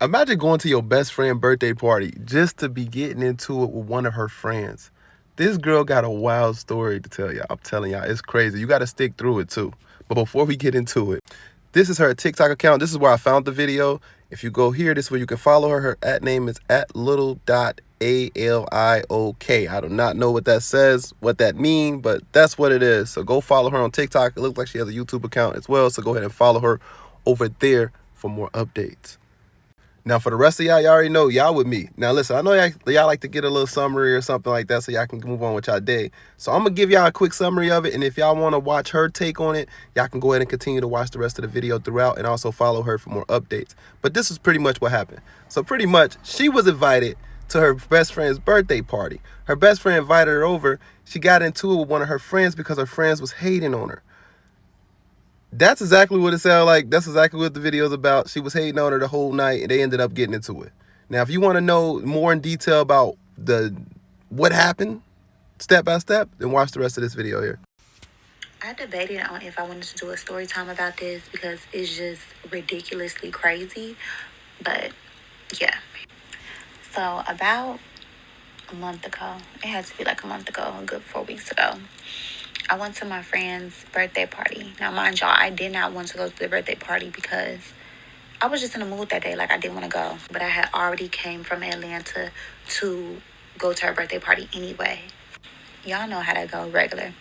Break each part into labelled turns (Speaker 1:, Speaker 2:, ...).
Speaker 1: Imagine going to your best friend's birthday party just to be getting into it with one of her friends. This girl got a wild story to tell y'all. I'm telling y'all, it's crazy. You got to stick through it too. But before we get into it, this is her TikTok account. This is where I found the video. If you go here, this is where you can follow her. Her @ name is @little.aliok. I do not know what that says, what that means, but that's what it is. So go follow her on TikTok. It looks like she has a YouTube account as well. So go ahead and follow her over there for more updates. Now, for the rest of y'all already know y'all with me. Now, listen, I know y'all like to get a little summary or something like that so y'all can move on with y'all day. So I'm going to give y'all a quick summary of it. And if y'all want to watch her take on it, y'all can go ahead and continue to watch the rest of the video throughout and also follow her for more updates. But this is pretty much what happened. So pretty much, she was invited to her best friend's birthday party. Her best friend invited her over. She got into it with one of her friends because her friends was hating on her. That's exactly what it sounded like. That's exactly what the video's about. She was hating on her the whole night, and they ended up getting into it. Now, if you want to know more in detail about what happened, step by step, then watch the rest of this video here.
Speaker 2: I debated on if I wanted to do a story time about this because it's just ridiculously crazy. But yeah. So about a month ago, it had to be like a month ago, a good 4 weeks ago, I went to my friend's birthday party. Now, mind y'all, I did not want to go to the birthday party because I was just in the mood that day. Like, I didn't want to go. But I had already came from Atlanta to go to her birthday party anyway. Y'all know how that go, regular.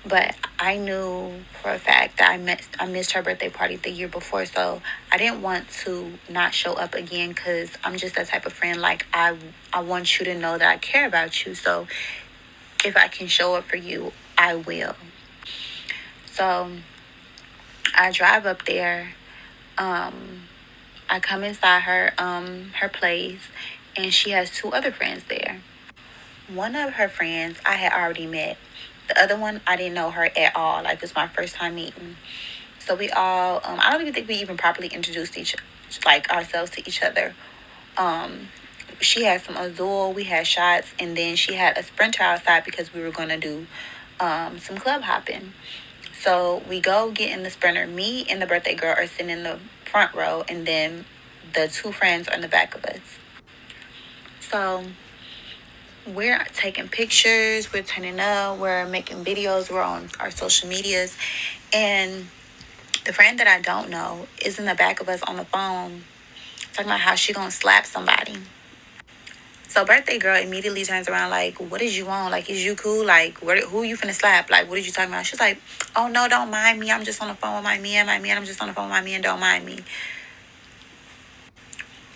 Speaker 2: But I knew for a fact that I missed her birthday party the year before. So I didn't want to not show up again because I'm just that type of friend. Like, I want you to know that I care about you. So if I can show up for you, I will. So I drive up there. I come inside her place, and she has two other friends there. One of her friends I had already met. The other one, I didn't know her at all. Like, this was my first time meeting. So we all, I don't even think we even properly introduced ourselves to each other. She had some Azul, we had shots, and then she had a Sprinter outside because we were going to do some club hopping. So we go get in the Sprinter. Me and the birthday girl are sitting in the front row, and then the two friends are in the back of us. So we're taking pictures, we're turning up, we're making videos, we're on our social medias. And the friend that I don't know is in the back of us on the phone talking about how she gonna slap somebody. So birthday girl immediately turns around like, what is you on? Like, is you cool? Like, who you finna slap? Like, what are you talking about? She's like, oh no, don't mind me. I'm just on the phone with my man. I'm just on the phone with my man. Don't mind me.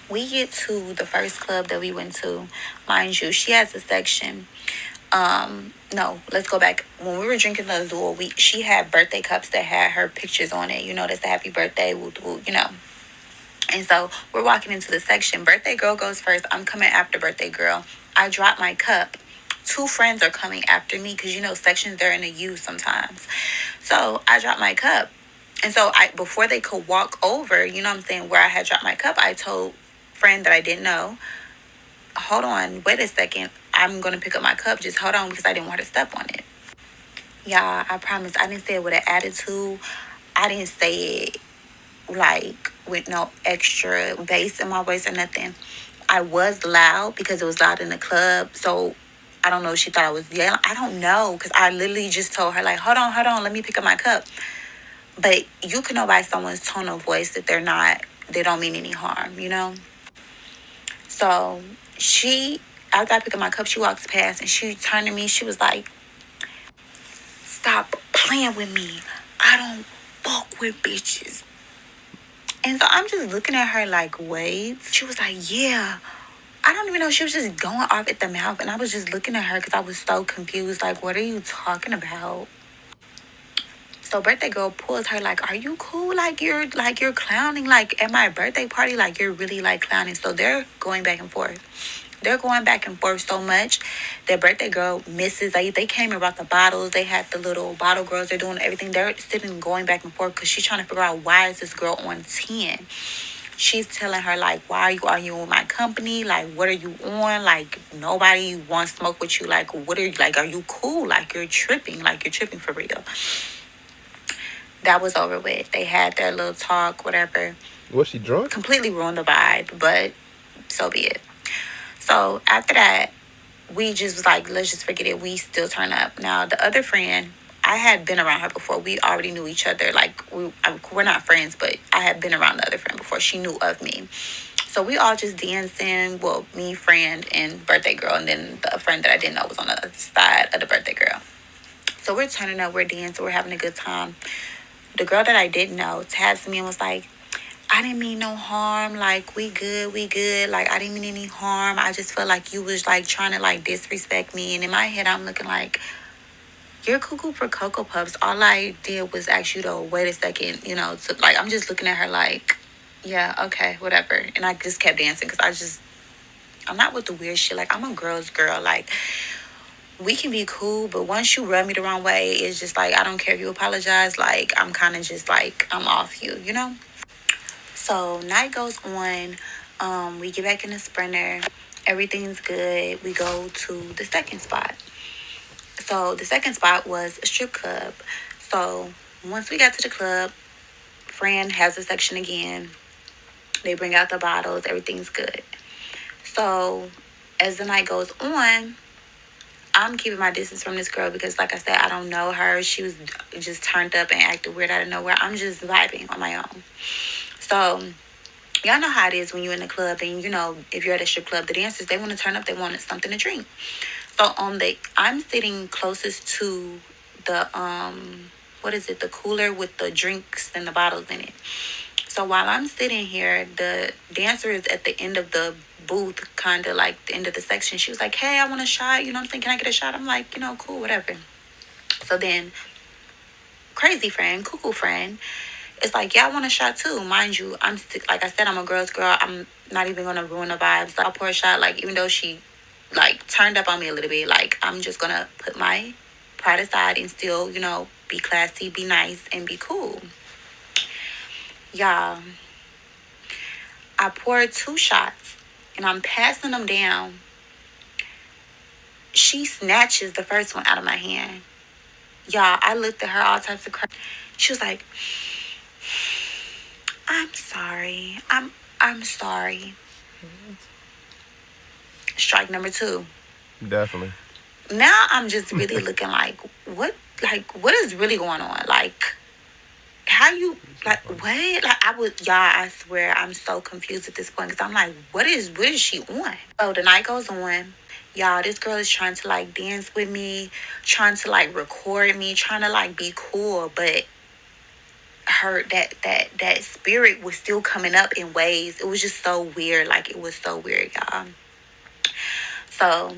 Speaker 2: We get to the first club that we went to. Mind you, she has a section. No, let's go back. When we were drinking the Azul, she had birthday cups that had her pictures on it. You know, that's the happy birthday, woo, woo, you know. And so we're walking into the section. Birthday girl goes first. I'm coming after birthday girl. I drop my cup. Two friends are coming after me because, you know, sections, they're in a U sometimes. So I drop my cup. And so before they could walk over, you know what I'm saying, where I had dropped my cup, I told friend that I didn't know, hold on, wait a second. I'm going to pick up my cup. Just hold on, because I didn't want her to step on it. Y'all, I promise I didn't say it with an attitude. I didn't say it like with no extra bass in my voice or nothing. I was loud because it was loud in the club. So I don't know if she thought I was yelling. I don't know, because I literally just told her, like, hold on, let me pick up my cup. But you can know by someone's tone of voice that they don't mean any harm, you know? So after I pick up my cup, she walks past and she turned to me. She was like, stop playing with me. I don't fuck with bitches. And so I'm just looking at her like, wait. She was like, yeah. I don't even know. She was just going off at the mouth. And I was just looking at her because I was so confused. Like, what are you talking about? So birthday girl pulls her like, are you cool? Like you're clowning. Like at my birthday party, like you're really like clowning. So they're going back and forth. They're going back and forth so much that birthday girl misses. They came and brought the bottles. They had the little bottle girls. They're doing everything. They're sitting going back and forth because she's trying to figure out, why is this girl on 10? She's telling her, like, why are you arguing with my company? Like, what are you on? Like, nobody wants to smoke with you. Like, what are you, like, are you cool? Like, you're tripping. Like, you're tripping for real. That was over with. They had their little talk, whatever.
Speaker 1: Was she drunk?
Speaker 2: Completely ruined the vibe, but so be it. So after that, we just was like, let's just forget it. We still turn up. Now, the other friend, I had been around her before. We already knew each other. Like, we're not friends, but I had been around the other friend before. She knew of me. So we all just dancing. Well, me, friend, and birthday girl. And then the friend that I didn't know was on the other side of the birthday girl. So we're turning up, we're dancing, we're having a good time. The girl that I didn't know taps me and was like, I didn't mean no harm. Like, we good, we good. Like, I didn't mean any harm. I just felt like you was like trying to like disrespect me. And in my head, I'm looking like, you're cuckoo for Cocoa Puffs. All I did was ask you to wait a second, to like, I'm just looking at her like, yeah, okay, whatever. And I just kept dancing because I'm not with the weird shit. Like, I'm a girl's girl. Like, we can be cool, but once you rub me the wrong way, it's just like, I don't care if you apologize. Like, I'm kind of just like, I'm off you, you know? So night goes on. We get back in the Sprinter. Everything's good. We go to the second spot. So the second spot was a strip club. So once we got to the club, Fran has a section again. They bring out the bottles. Everything's good. So as the night goes on, I'm keeping my distance from this girl because, like I said, I don't know her. She was just turned up and acted weird out of nowhere. I'm just vibing on my own. So y'all know how it is when you're in the club and, if you're at a strip club, the dancers, they want to turn up. They want something to drink. So I'm sitting closest to the, the cooler with the drinks and the bottles in it. So while I'm sitting here, the dancer is at the end of the booth, kind of like the end of the section. She was like, hey, I want a shot. You know what I'm saying? Can I get a shot? I'm like, cool, whatever. So then crazy friend, cuckoo friend, it's like, yeah, I want a shot too. Mind you, like I said, I'm a girl's girl. I'm not even going to ruin the vibes. So I'll pour a shot, like, even though she, like, turned up on me a little bit, like, I'm just going to put my pride aside and still, be classy, be nice, and be cool. Y'all, I poured 2 shots, and I'm passing them down. She snatches the first one out of my hand. Y'all, I looked at her all types of crap. She was like, I'm sorry. I'm sorry. Strike number 2.
Speaker 1: Definitely.
Speaker 2: Now I'm just really looking like, what is really going on? Like, how you, like, what? Like, I swear I'm so confused at this point because I'm like, what is she on? So the night goes on. Y'all, this girl is trying to like dance with me, trying to like record me, trying to like be cool, but her that spirit was still coming up in ways. It was just so weird. Like, it was so weird, y'all. So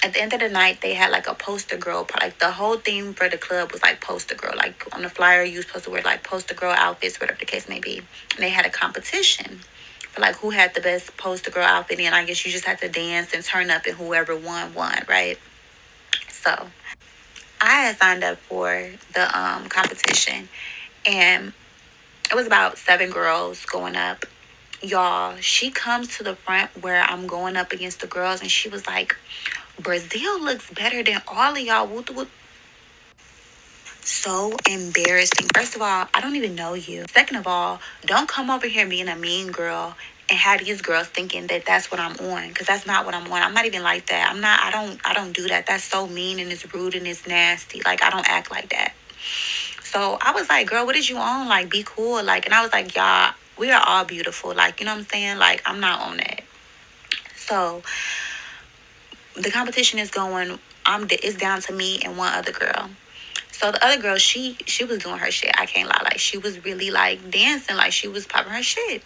Speaker 2: at the end of the night, they had like a poster girl. Like, the whole theme for the club was like poster girl. Like, on the flyer, you were supposed to wear like poster girl outfits, whatever the case may be. And they had a competition for like who had the best poster girl outfit. And I guess you just had to dance and turn up, and whoever won, right? So I had signed up for the competition, and it was about 7 girls going up. Y'all, she comes to the front where I'm going up against the girls, and she was like, Brazil looks better than all of y'all. So embarrassing. First of all, I don't even know you. Second of all, don't come over here being a mean girl and have these girls thinking that that's what I'm on, because that's not what I'm on. I'm not even like that. I don't do that. That's so mean and it's rude and it's nasty. Like, I don't act like that. So I was like, girl, what is you on? Like, be cool. Like, and I was like, y'all, we are all beautiful. Like, you know what I'm saying? Like, I'm not on that. So the competition is going. It's down to me and one other girl. So the other girl, she was doing her shit. I can't lie. Like, she was really like dancing. Like, she was popping her shit.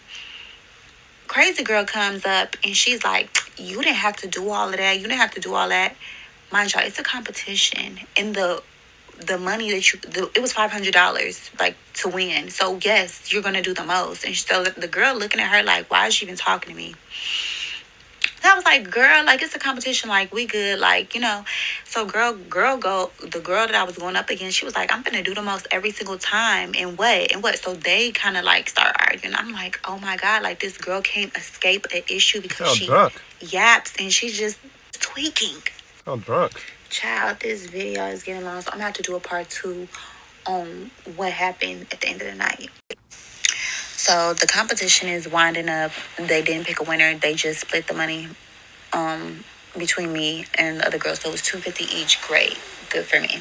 Speaker 2: Crazy girl comes up and she's like, you didn't have to do all of that. You didn't have to do all that. Mind y'all, it's a competition. And the money that it was $500 like to win. So yes, you're gonna do the most. And so the girl looking at her like, why is she even talking to me? So I was like, girl, like, it's a competition, like, we good, like, So the girl that I was going up against, she was like, I'm gonna do the most every single time. And what? So they kind of like start arguing. I'm like, oh my God, like, this girl can't escape an issue because she
Speaker 1: drunk.
Speaker 2: yaps and she's just tweaking.
Speaker 1: Drunk.
Speaker 2: Child, this video is getting long, so I'm gonna have to do a part 2 on what happened at the end of the night. So the competition is winding up. They didn't pick a winner. They just split the money between me and the other girls. So it was $250 each. Great. Good for me.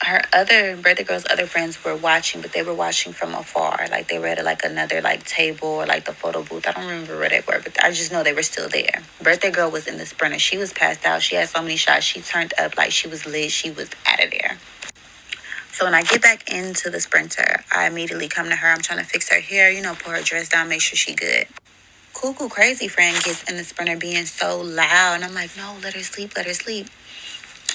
Speaker 2: Her other birthday girl's other friends were watching, but they were watching from afar. Like they were at like another like table or like the photo booth. I don't remember where they were, but I just know they were still there. Birthday girl was in the sprinter. She was passed out. She had so many shots. She turned up like she was lit. She was out of there. So when I get back into the sprinter, I immediately come to her. I'm trying to fix her hair, pull her dress down, make sure she good. Cuckoo crazy friend gets in the sprinter being so loud. And I'm like, no, let her sleep, let her sleep.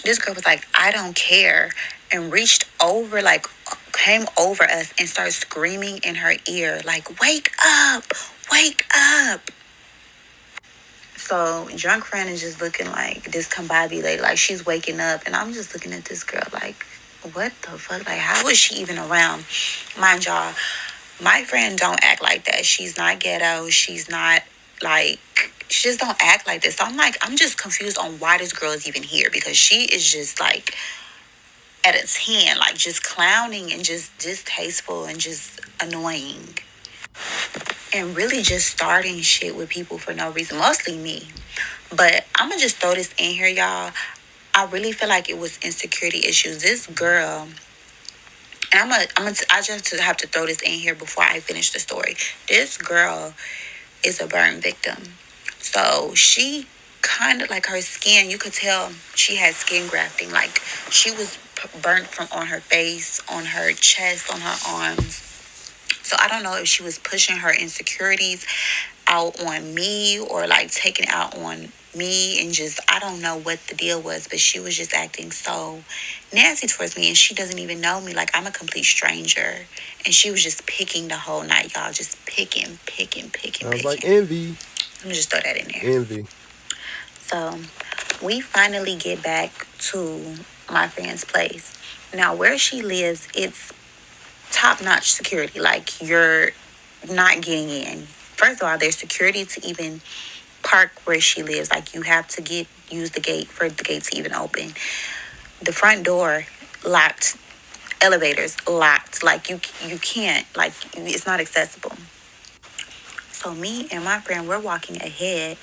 Speaker 2: This girl was like, I don't care. And reached over, like, came over us and started screaming in her ear, like, wake up, wake up. So drunk friend is just looking like discombobulated, like she's waking up. And I'm just looking at this girl like, what the fuck? Like, how is she even around? Mind y'all, my friend don't act like that. She's not ghetto. She's not like, she just don't act like this. So I'm like, I'm just confused on why this girl is even here, because she is just like at a 10, like just clowning and just distasteful and just annoying. And really just starting shit with people for no reason. Mostly me. But I'm going to just throw this in here, y'all. I really feel like it was insecurity issues. This girl, and I just have to throw this in here before I finish the story. This girl is a burn victim. So she kind of like her skin, you could tell she had skin grafting. Like she was burnt from on her face, on her chest, on her arms. So I don't know if she was pushing her insecurities out on me or like taking it out on me, and just I don't know what the deal was, but she was just acting so nasty towards me, and she doesn't even know me. Like I'm a complete stranger, and she was just picking the whole night, y'all. Just picking.
Speaker 1: Sounds like envy.
Speaker 2: Let me just throw that in there.
Speaker 1: Envy.
Speaker 2: So we finally get back to my friend's place. Now where she lives, it's top-notch security. Like you're not getting in. First of all, there's security to even park where she lives. Like you have to use the gate for the gate to even open. The front door locked. Elevators locked. Like you can't, like it's not accessible. So me and my friend, we're walking ahead,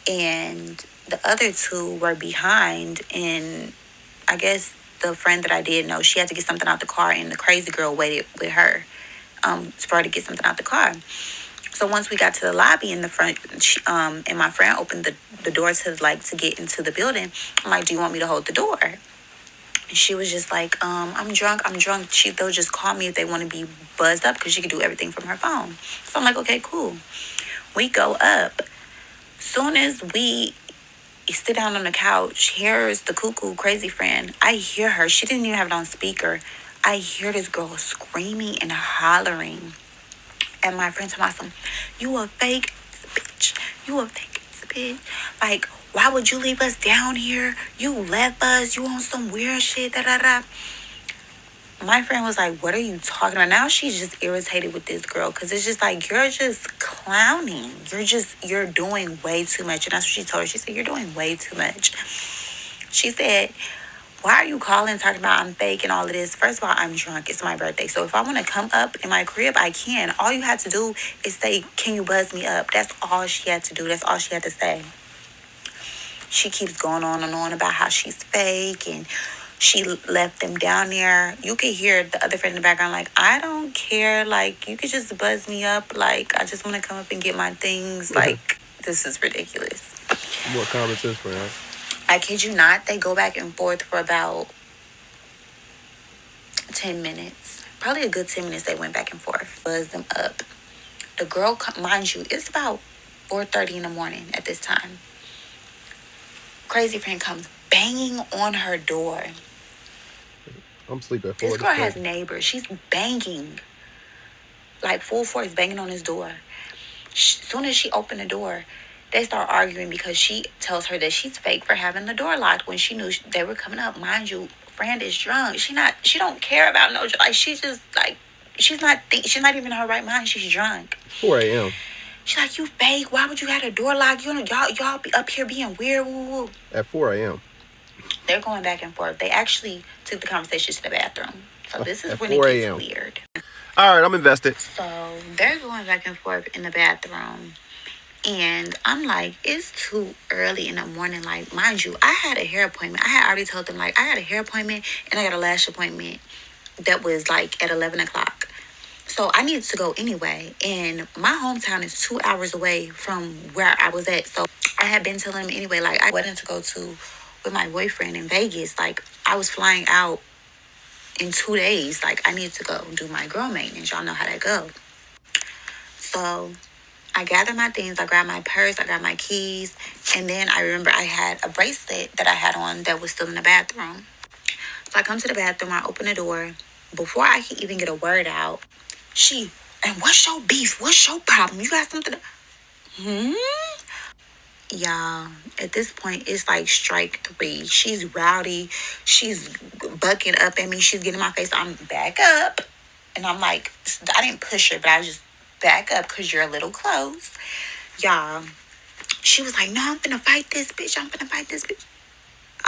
Speaker 2: and the other two were behind. And I guess the friend that I did know, she had to get something out the car, and the crazy girl waited with her for her to get something out the car. So once we got to the lobby in the front, and my friend opened the door to get into the building. I'm like, do you want me to hold the door? And she was just like, I'm drunk. They'll just call me if they want to be buzzed up, because she could do everything from her phone. So I'm like, okay, cool. We go up. Soon as we sit down on the couch, here's the cuckoo crazy friend. I hear her. She didn't even have it on speaker. I hear this girl screaming and hollering. And my friend told me, you a fake bitch. You a fake bitch. Like, why would you leave us down here? You left us. You on some weird shit. Da da da. My friend was like, what are you talking about? Now she's just irritated with this girl, because it's just like, you're just clowning. You're doing way too much. And that's what she told her. She said, you're doing way too much. She said, why are you calling talking about I'm fake and all of this? First of all, I'm drunk. It's my birthday. So if I want to come up in my crib, I can. All you had to do is say, can you buzz me up? That's all she had to do. That's all she had to say. She keeps going on and on about how she's fake and she left them down there. You could hear the other friend in the background like, I don't care. Like, you could just buzz me up. Like, I just want to come up and get my things. Like, this is ridiculous.
Speaker 1: More common sense for that.
Speaker 2: I kid you not, they go back and forth for about 10 minutes. Probably a good 10 minutes they went back and forth. Buzz them up. The girl, mind you, it's about 4:30 in the morning at this time. Crazy friend comes banging on her door.
Speaker 1: I'm sleeping at 4.
Speaker 2: This girl has neighbors. She's banging. Like full force banging on his door. Soon as she opened the door, they start arguing because she tells her that she's fake for having the door locked when she knew they were coming up. Mind you, friend is drunk. She don't care about no, like she just like she's not even in her right mind. She's drunk.
Speaker 1: 4 a.m.
Speaker 2: She's like, you fake. Why would you have the door locked? You know, y'all be up here being weird. Woo, woo.
Speaker 1: At 4 a.m.
Speaker 2: They're going back and forth. They actually took the conversation to the bathroom. So this is when it gets weird.
Speaker 1: All right, I'm invested.
Speaker 2: So they're going back and forth in the bathroom. And I'm like, it's too early in the morning. Like, mind you, I had a hair appointment. I had already told them, like, I had a hair appointment and I got a lash appointment that was like at 11 o'clock. So I needed to go anyway. And my hometown is 2 hours away from where I was at. So I had been telling him anyway, like, I wanted to go to with my boyfriend in Vegas. Like, I was flying out in 2 days. Like, I need to go do my girl maintenance. Y'all know how that go. So I gathered my things. I grabbed my purse. I grabbed my keys. And then I remember I had a bracelet that I had on that was still in the bathroom. So I come to the bathroom. I open the door. Before I can even get a word out, and what's your beef? What's your problem? You got something to... Y'all, at this point, it's like strike three. She's rowdy. She's bucking up at me. She's getting in my face. I'm back up. And I'm like, I didn't push her, but I was just back up because you're a little close. Y'all, she was like, no, I'm finna fight this bitch. I'm finna fight this bitch.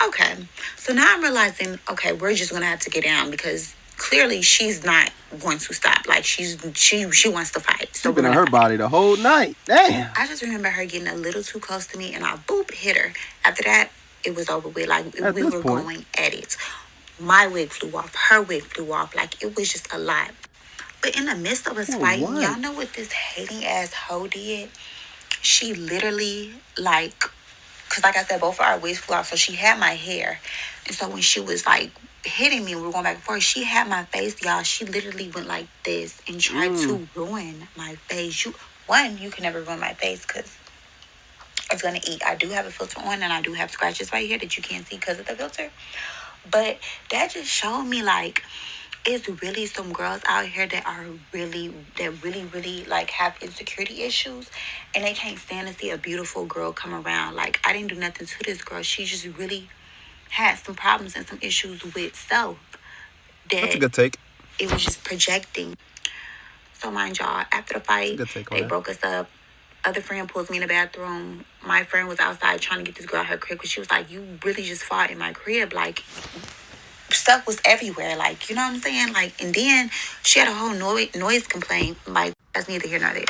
Speaker 2: Okay. So now I'm realizing, okay, we're just gonna have to get down because clearly she's not going to stop. Like she wants to fight. So
Speaker 1: She's been on her body the whole night. Damn.
Speaker 2: I just remember her getting a little too close to me and I boop hit her. After that, it was over with. Like we were going at it. My wig flew off, her wig flew off. Like it was just a lot. But in the midst of us fighting, y'all know what this hating ass hoe did? She literally because like I said, both of our wigs flew off. So she had my hair. And so when she was like hitting me, we were going back and forth, she had my face, y'all. She literally went like this and tried to ruin my face. You can never ruin my face because it's going to eat. I do have a filter on and I do have scratches right here that you can't see because of the filter. But that just showed me like it's really some girls out here that really like have insecurity issues and they can't stand to see a beautiful girl come around. Like I didn't do nothing to this girl. She just really had some problems and some issues with self.
Speaker 1: That's a good take.
Speaker 2: It was just projecting. So mind y'all, after the fight, they broke us up. Other friend pulls me in the bathroom. My friend was outside trying to get this girl out her crib because she was like, you really just fought in my crib. Like stuff was everywhere. Like, you know what I'm saying? Like, and then she had a whole noise complaint. Like, that's neither here nor there.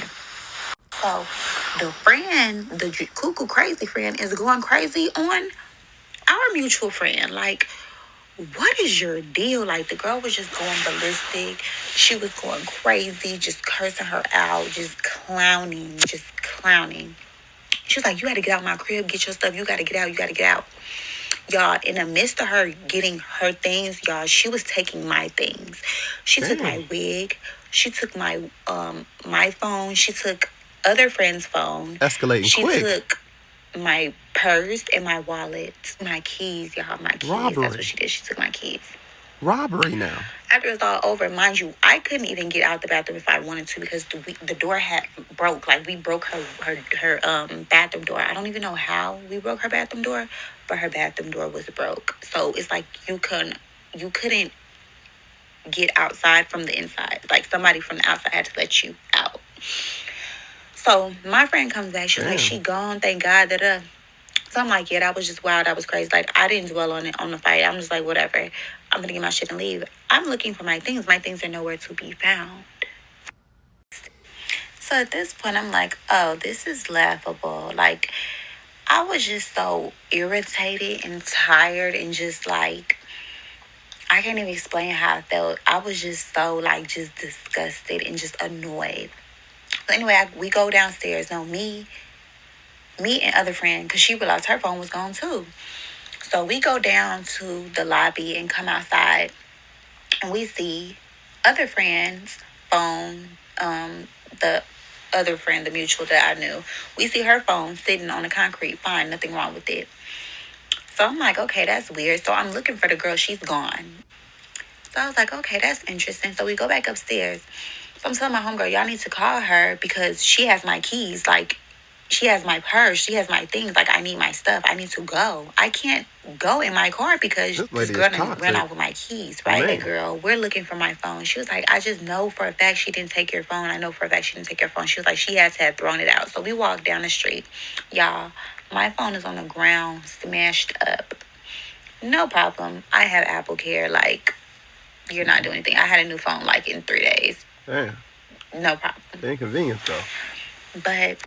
Speaker 2: So the friend, the cuckoo crazy friend, is going crazy on our mutual friend. Like, what is your deal? Like, the girl was just going ballistic. She was going crazy, just cursing her out, just clowning. She was like, you got to get out of my crib, get your stuff. You got to get out. You got to get out. Y'all, in the midst of her getting her things, y'all, she was taking my things. She took my wig. She took my my phone. She took other friends' phone.
Speaker 1: Escalating quick.
Speaker 2: She took my purse and my wallet, my keys, y'all, my keys. Robbery. That's what she did. She took my keys.
Speaker 1: Robbery now.
Speaker 2: After it's all over, mind you, I couldn't even get out the bathroom if I wanted to because the door had broke. Like we broke her bathroom door. I don't even know how we broke her bathroom door, but her bathroom door was broke. So it's like you couldn't get outside from the inside. Like somebody from the outside had to let you out. So my friend comes back. She's like, she gone. Thank God. So I'm like, yeah, that was just wild. That was crazy. Like, I didn't dwell on it, on the fight. I'm just like, whatever. I'm going to get my shit and leave. I'm looking for my things. My things are nowhere to be found. So at this point, I'm like, oh, this is laughable. Like, I was just so irritated and tired and just like, I can't even explain how I felt. I was just so like, just disgusted and just annoyed. So anyway, we go downstairs. No, me and other friend, because she realized her phone was gone too. So we go down to the lobby and come outside and we see other friend's phone, the other friend, the mutual that I knew. We see her phone sitting on the concrete, fine, nothing wrong with it. So I'm like, okay, that's weird. So I'm looking for the girl, she's gone. So I was like, okay, that's interesting. So we go back upstairs. So I'm telling my homegirl, y'all need to call her because she has my keys. Like, she has my purse. She has my things. Like, I need my stuff. I need to go. I can't go in my car because this girl ran out with my keys, right? Hey, girl, we're looking for my phone. She was like, I just know for a fact she didn't take your phone. I know for a fact she didn't take your phone. She was like, she had to have thrown it out. So we walked down the street. Y'all, my phone is on the ground, smashed up. No problem. I have Apple Care. Like, you're not doing anything. I had a new phone, like, in 3 days.
Speaker 1: Damn.
Speaker 2: No problem.
Speaker 1: The inconvenience though.
Speaker 2: But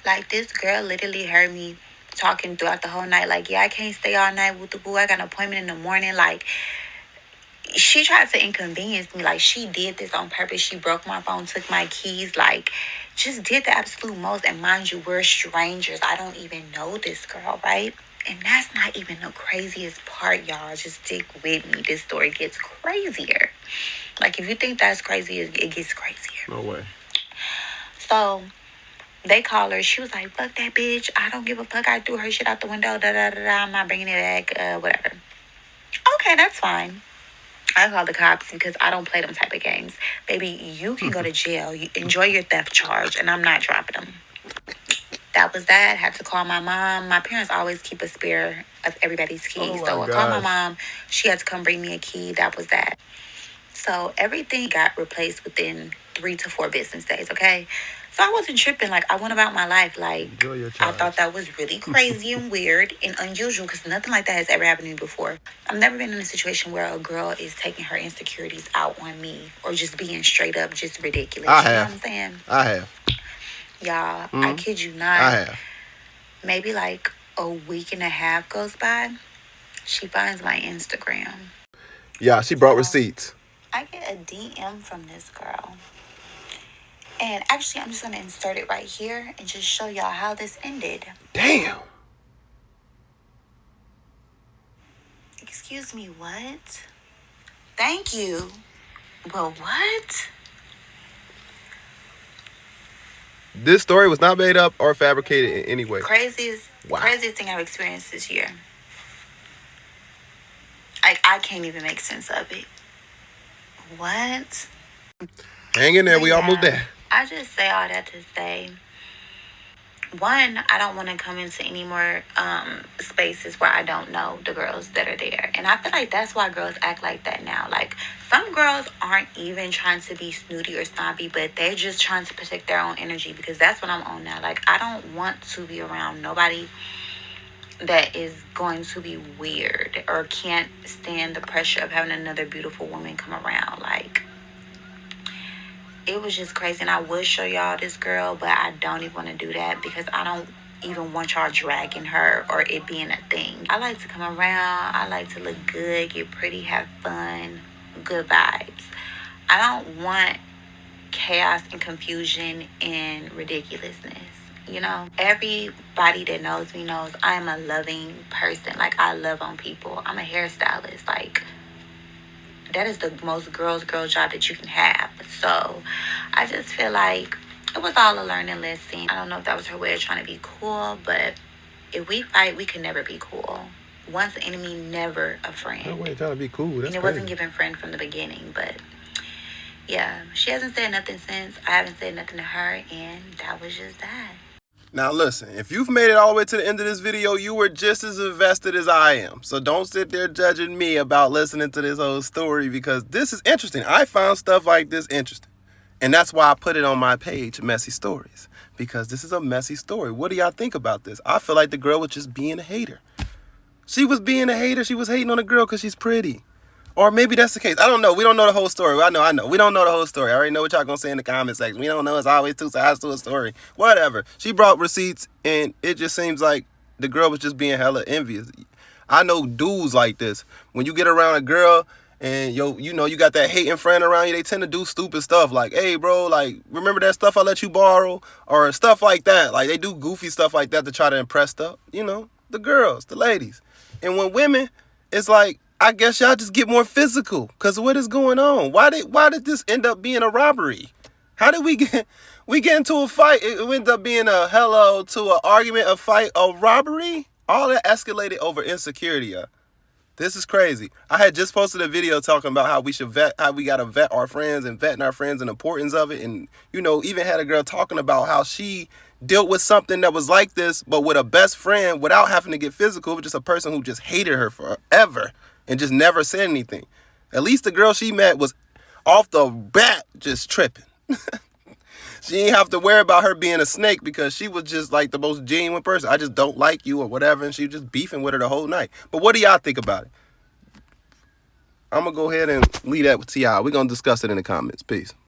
Speaker 2: like this girl literally heard me talking throughout the whole night. Like, yeah, I can't stay all night with the boo. I got an appointment in the morning. Like, she tried to inconvenience me. Like, she did this on purpose. She broke my phone, took my keys, like, just did the absolute most. And mind you, we're strangers. I don't even know this girl, right? And that's not even the craziest part, y'all. Just stick with me. This story gets crazier. Like, if you think that's crazy, it gets crazier.
Speaker 1: No way.
Speaker 2: So they call her. She was like, fuck that bitch. I don't give a fuck. I threw her shit out the window. Da da da da. I'm not bringing it back. Whatever. Okay, that's fine. I call the cops because I don't play them type of games. Baby, you can go to jail. You enjoy your theft charge, and I'm not dropping them. That was that. Had to call my mom. My parents always keep a spare of everybody's keys. So I called my mom. She had to come bring me a key. That was that. So everything got replaced within 3 to 4 business days, okay? So I wasn't tripping. Like, I went about my life. Like, I thought that was really crazy and weird and unusual because nothing like that has ever happened to me before. I've never been in a situation where a girl is taking her insecurities out on me or just being straight up just ridiculous.
Speaker 1: I
Speaker 2: You know
Speaker 1: have.
Speaker 2: what I'm saying?
Speaker 1: I have.
Speaker 2: Y'all, I kid you not.
Speaker 1: I have.
Speaker 2: Maybe like a week and a half goes by. She finds my Instagram.
Speaker 1: Yeah, she brought receipts.
Speaker 2: I get a DM from this girl. And actually, I'm just going to insert it right here and just show y'all how this ended.
Speaker 1: Damn.
Speaker 2: Excuse me, what? Thank you. Well, what?
Speaker 1: This story was not made up or fabricated in any way.
Speaker 2: Craziest thing I've experienced this year. I can't even make sense of it. What?
Speaker 1: Hang in there, we almost there.
Speaker 2: I just say all that to say, one, I don't want to come into any more spaces where I don't know the girls that are there. And I feel like that's why girls act like that now. Like, some girls aren't even trying to be snooty or snobby, but they're just trying to protect their own energy because that's what I'm on now. Like, I don't want to be around nobody that is going to be weird or can't stand the pressure of having another beautiful woman come around. Like, it was just crazy. And I would show y'all this girl, but I don't even want to do that because I don't even want y'all dragging her or it being a thing. I like to come around. I like to look good, get pretty, have fun, good vibes. I don't want chaos and confusion and ridiculousness. You know, everybody that knows me knows I'm a loving person. Like, I love on people. I'm a hairstylist. Like, that is the most girl job that you can have. So I just feel like it was all a learning lesson. I don't know if that was her way of trying to be cool, but if we fight, we can never be cool. Once an enemy, never a friend.
Speaker 1: No way trying to be cool. That's
Speaker 2: and it wasn't given friend from the beginning, but yeah, she hasn't said nothing since. I haven't said nothing to her, and that was just that.
Speaker 1: Now listen, if you've made it all the way to the end of this video, you were just as invested as I am. So don't sit there judging me about listening to this whole story because this is interesting. I found stuff like this interesting. And that's why I put it on my page, Messy Stories. Because this is a messy story. What do y'all think about this? I feel like the girl was just being a hater. She was being a hater. She was hating on the girl because she's pretty. Or maybe that's the case. I don't know. We don't know the whole story. I know. We don't know the whole story. I already know what y'all gonna say in the comment section. We don't know. It's always two sides to a story. Whatever. She brought receipts, and it just seems like the girl was just being hella envious. I know dudes like this. When you get around a girl and you got that hating friend around you, they tend to do stupid stuff like, hey, bro, like, remember that stuff I let you borrow? Or stuff like that. Like, they do goofy stuff like that to try to impress the girls, the ladies. And when women, it's like, I guess y'all just get more physical. Cause what is going on? Why did this end up being a robbery? How did we get into a fight? It ended up being a hello to an argument, a fight, a robbery. All that escalated over insecurity. This is crazy. I had just posted a video talking about how we gotta vet our friends and vetting our friends and the importance of it. And even had a girl talking about how she dealt with something that was like this, but with a best friend without having to get physical, but just a person who just hated her forever. And just never said anything. At least the girl she met was off the bat just tripping. She didn't have to worry about her being a snake because she was just like the most genuine person. I just don't like you or whatever. And she was just beefing with her the whole night. But what do y'all think about it? I'm going to go ahead and leave that to y'all. We're going to discuss it in the comments. Peace.